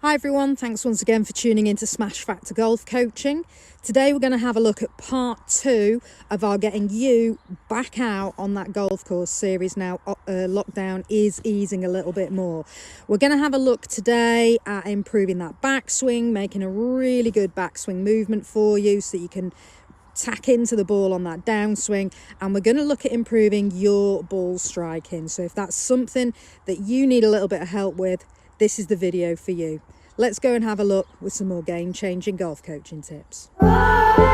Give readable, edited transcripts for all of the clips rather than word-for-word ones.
Hi everyone, thanks once again for tuning in to Smash Factor Golf Coaching. Today we're going to have a look at part 2 of our Getting You Back Out on that golf course series. Now lockdown is easing a little bit more. We're going to have a look today at improving that backswing, making a really good backswing movement for you so that you can tack into the ball on that downswing, and we're going to look at improving your ball striking. So if that's something that you need a little bit of help with, this is the video for you. Let's go and have a look with some more game-changing golf coaching tips. Hi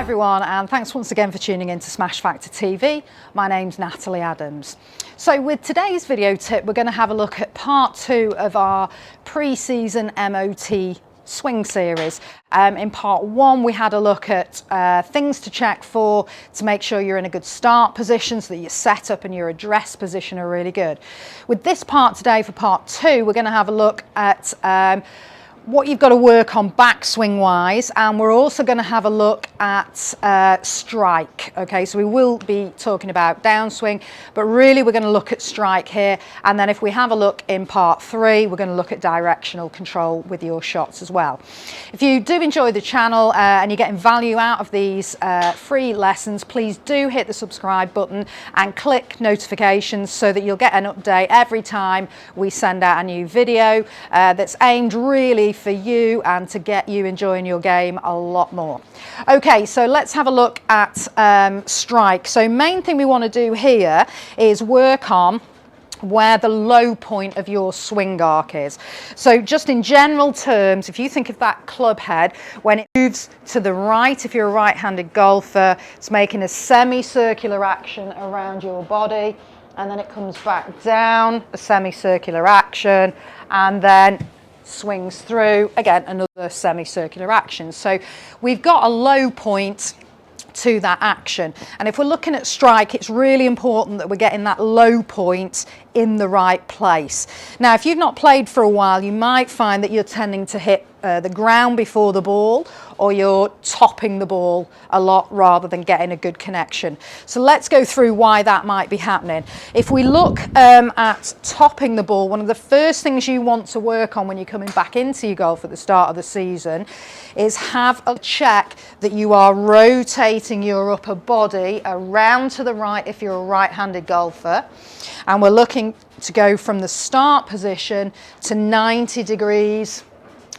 everyone, and thanks once again for tuning in to Smash Factor TV. My name's Natalie Adams. So with today's video tip, we're going to have a look at part 2 of our pre-season MOT swing series. In part 1 we had a look at things to check for to make sure you're in a good start position so that your setup and your address position are really good. With this part today, for part 2, we're going to have a look at what you've got to work on backswing wise, and we're also going to have a look at strike. Okay, so we will be talking about downswing, but really we're going to look at strike here, and then if we have a look in part 3, we're going to look at directional control with your shots as well. If you do enjoy the channel and you're getting value out of these free lessons, please do hit the subscribe button and click notifications so that you'll get an update every time we send out a new video that's aimed really for you and to get you enjoying your game a lot more. Okay, so let's have a look at strike. So main thing we want to do here is work on where the low point of your swing arc is. So just in general terms, if you think of that club head, when it moves to the right, if you're a right-handed golfer, it's making a semicircular action around your body, and then it comes back down, a semicircular action, and then swings through, again, another semicircular action. So we've got a low point to that action, and if we're looking at strike, it's really important that we're getting that low point in the right place. Now, if you've not played for a while, you might find that you're tending to hit the ground before the ball, or you're topping the ball a lot rather than getting a good connection. So let's go through why that might be happening. If we look at topping the ball, one of the first things you want to work on when you're coming back into your golf at the start of the season is have a check that you are rotating your upper body around to the right if you're a right-handed golfer, and we're looking to go from the start position to 90 degrees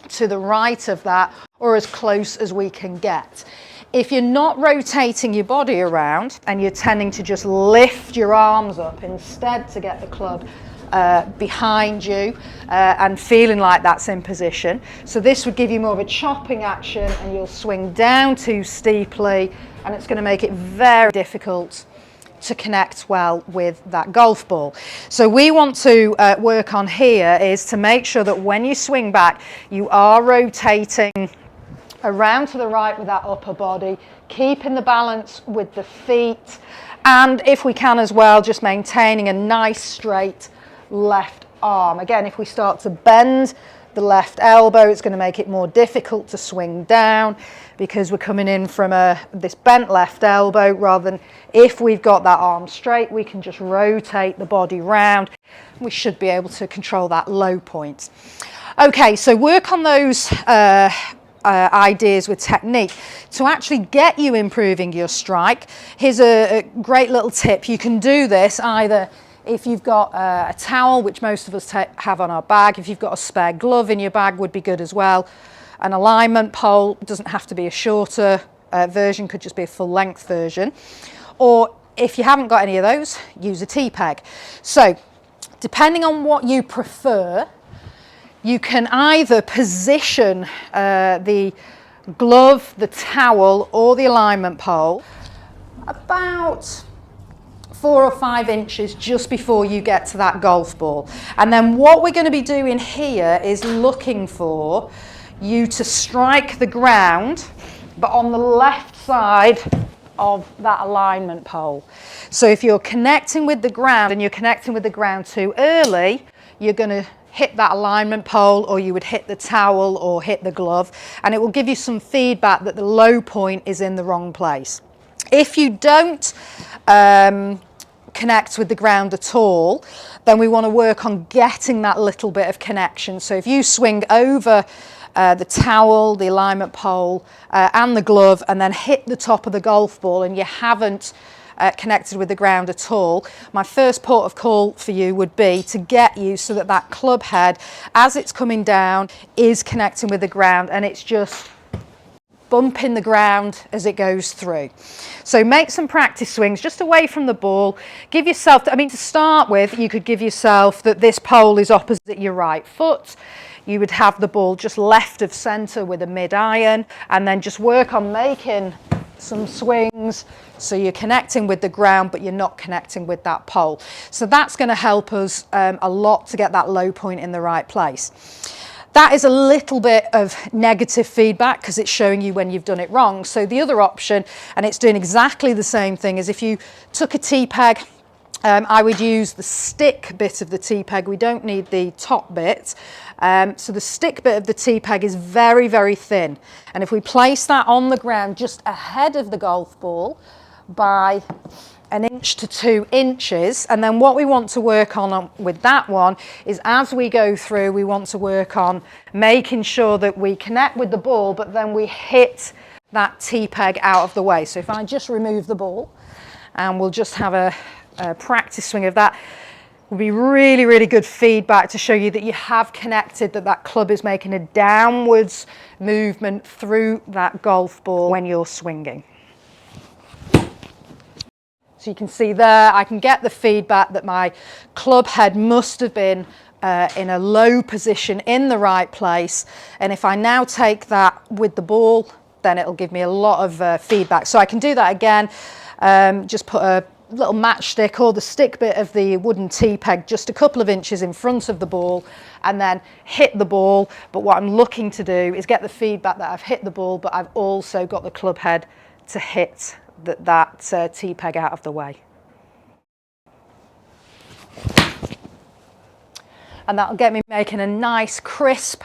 to the right of that, or as close as we can get. If you're not rotating your body around and you're tending to just lift your arms up instead to get the club behind you and feeling like that's in position, so this would give you more of a chopping action, and you'll swing down too steeply, and it's going to make it very difficult to connect well with that golf ball. So we want to work on here is to make sure that when you swing back, you are rotating around to the right with that upper body, keeping the balance with the feet, and if we can as well, just maintaining a nice straight left arm. Again, if we start to bend the left elbow, it's going to make it more difficult to swing down because we're coming in from this bent left elbow, rather than if we've got that arm straight, we can just rotate the body round. We should be able to control that low point. Okay, so work on those ideas with technique to actually get you improving your strike. Here's a great little tip. You can do this either if you've got a towel, which most of us have on our bag. If you've got a spare glove in your bag, would be good as well. An alignment pole, doesn't have to be a shorter version, could just be a full length version. Or if you haven't got any of those, use a T-peg. So depending on what you prefer, you can either position the glove, the towel, or the alignment pole about 4 or 5 inches just before you get to that golf ball. And then what we're going to be doing here is looking for you to strike the ground, but on the left side of that alignment pole. So if you're connecting with the ground and you're connecting with the ground too early, you're going to hit that alignment pole, or you would hit the towel or hit the glove, and it will give you some feedback that the low point is in the wrong place. If you don't connect with the ground at all, then we want to work on getting that little bit of connection. So if you swing over the towel, the alignment pole and the glove, and then hit the top of the golf ball and you haven't connected with the ground at all, my first port of call for you would be to get you so that that club head, as it's coming down, is connecting with the ground and it's just bumping the ground as it goes through. So make some practice swings just away from the ball. Give yourself, to start with, you could give yourself that this pole is opposite your right foot. You would have the ball just left of centre with a mid-iron, and then just work on making some swings so you're connecting with the ground but you're not connecting with that pole. So that's going to help us a lot to get that low point in the right place. That is a little bit of negative feedback because it's showing you when you've done it wrong. So the other option, and it's doing exactly the same thing, is if you took a T-peg, I would use the stick bit of the T-peg. We don't need the top bit. So the stick bit of the T-peg is very, very thin. And if we place that on the ground just ahead of the golf ball by 1 inch to 2 inches, and then what we want to work on with that one is, as we go through, we want to work on making sure that we connect with the ball, but then we hit that T-peg out of the way. So if I just remove the ball and we'll just have a practice swing of that, will be really, really good feedback to show you that you have connected, that that club is making a downwards movement through that golf ball when you're swinging. So you can see there, I can get the feedback that my club head must have been in a low position in the right place. And if I now take that with the ball, then it'll give me a lot of feedback. So I can do that again, just put a little matchstick or the stick bit of the wooden T-peg just a couple of inches in front of the ball and then hit the ball. But what I'm looking to do is get the feedback that I've hit the ball, but I've also got the club head to hit that T-peg out of the way. And that'll get me making a nice crisp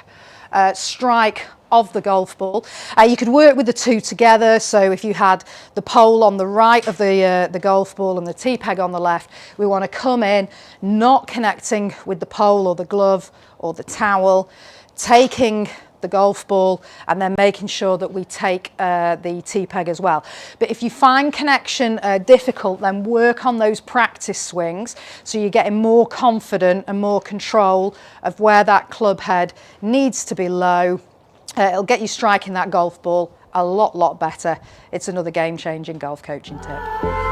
strike of the golf ball. You could work with the two together. So if you had the pole on the right of the golf ball and the T-peg on the left, we want to come in, not connecting with the pole or the glove or the towel, taking the golf ball and then making sure that we take the T-peg as well. But if you find connection difficult, then work on those practice swings so you're getting more confident and more control of where that club head needs to be low. It'll get you striking that golf ball a lot better. It's another game-changing golf coaching tip.